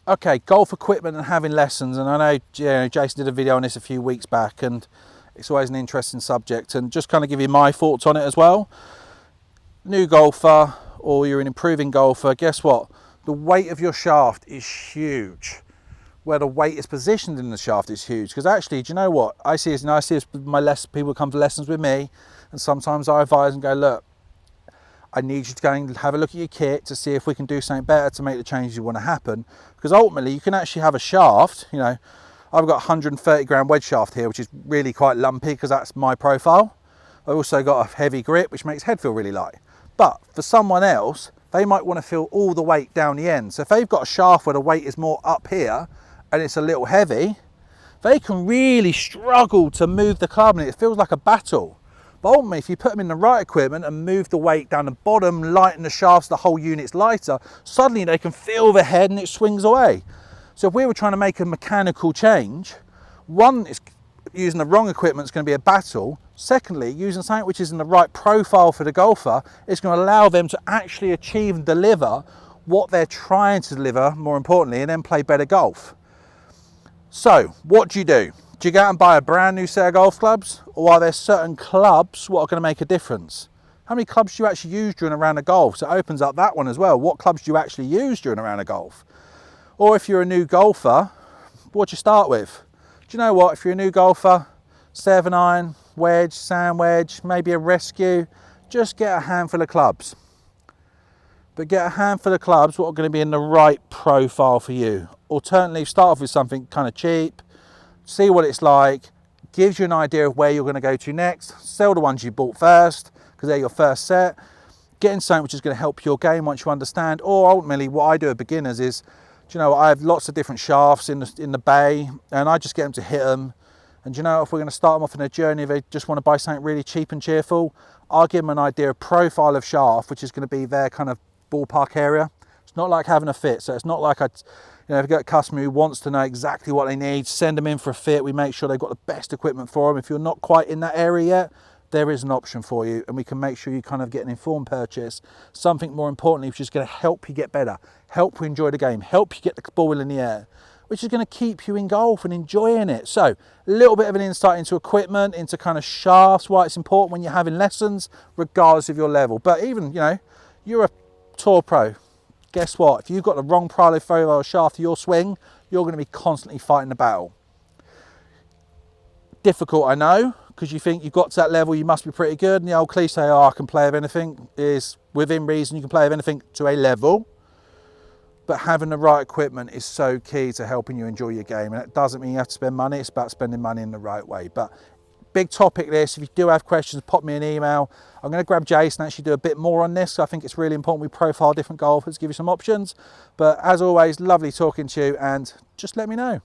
Okay, golf equipment and having lessons, and I know, Jason did a video on this a few weeks back, and it's always an interesting subject, and just kind of give you my thoughts on it as well. New golfer, or you're an improving golfer, guess what? The weight of your shaft is huge. Where the weight is positioned in the shaft is huge. Because actually, do you know what? I see this with people come for lessons with me, and sometimes I advise and go, look, I need you to go and have a look at your kit to see if we can do something better to make the changes you want to happen. Because ultimately, you can actually have a shaft, I've got 130 gram wedge shaft here, which is really quite lumpy because that's my profile. I've also got a heavy grip, which makes head feel really light. But for someone else, they might want to feel all the weight down the end. So if they've got a shaft where the weight is more up here and it's a little heavy, they can really struggle to move the club, and it feels like a battle. But ultimately, if you put them in the right equipment and move the weight down the bottom, lighten the shafts, the whole unit's lighter, suddenly they can feel the head and it swings away. So if we were trying to make a mechanical change, one, is using the wrong equipment is going to be a battle. Secondly, using something which is in the right profile for the golfer is going to allow them to actually achieve and deliver what they're trying to deliver, more importantly, and then play better golf. So what do? Do you go out and buy a brand new set of golf clubs, or are there certain clubs what are going to make a difference? How many clubs do you actually use during a round of golf? So it opens up that one as well. What clubs do you actually use during a round of golf? Or if you're a new golfer, what do you start with? Do you know what? If you're a new golfer, 7-iron, wedge, sand wedge, maybe a rescue, just get a handful of clubs. But get a handful of clubs what are going to be in the right profile for you. Alternatively, start off with something kind of cheap, see what it's like, gives you an idea of where you're going to go to next. Sell the ones you bought first because they're your first set. Getting something which is going to help your game once you understand. Or ultimately, what I do with beginners is, I have lots of different shafts in the bay, and I just get them to hit them. And if we're going to start them off in a journey, they just want to buy something really cheap and cheerful, I'll give them an idea of profile of shaft, which is going to be their kind of ballpark area. It's not like having a fit, so it's not like if you get a customer who wants to know exactly what they need, send them in for a fit. We make sure they've got the best equipment for them. If you're not quite in that area yet, there is an option for you, and we can make sure you kind of get an informed purchase. Something more importantly, which is going to help you get better, help you enjoy the game, help you get the ball in the air, which is going to keep you in golf and enjoying it. So a little bit of an insight into equipment, into kind of shafts, why it's important when you're having lessons, regardless of your level. But even, you're a tour pro. Guess what? If you've got the wrong profile shaft to your swing, you're going to be constantly fighting the battle. Difficult, I know, because you think you've got to that level, you must be pretty good. And the old cliche, I can play with anything, is within reason. You can play with anything to a level. But having the right equipment is so key to helping you enjoy your game. And that doesn't mean you have to spend money. It's about spending money in the right way. But big topic this. If you do have questions, pop me an email. I'm going to grab Jason and actually do a bit more on this. I think it's really important we profile different golfers, give you some options. But as always, lovely talking to you, and just let me know.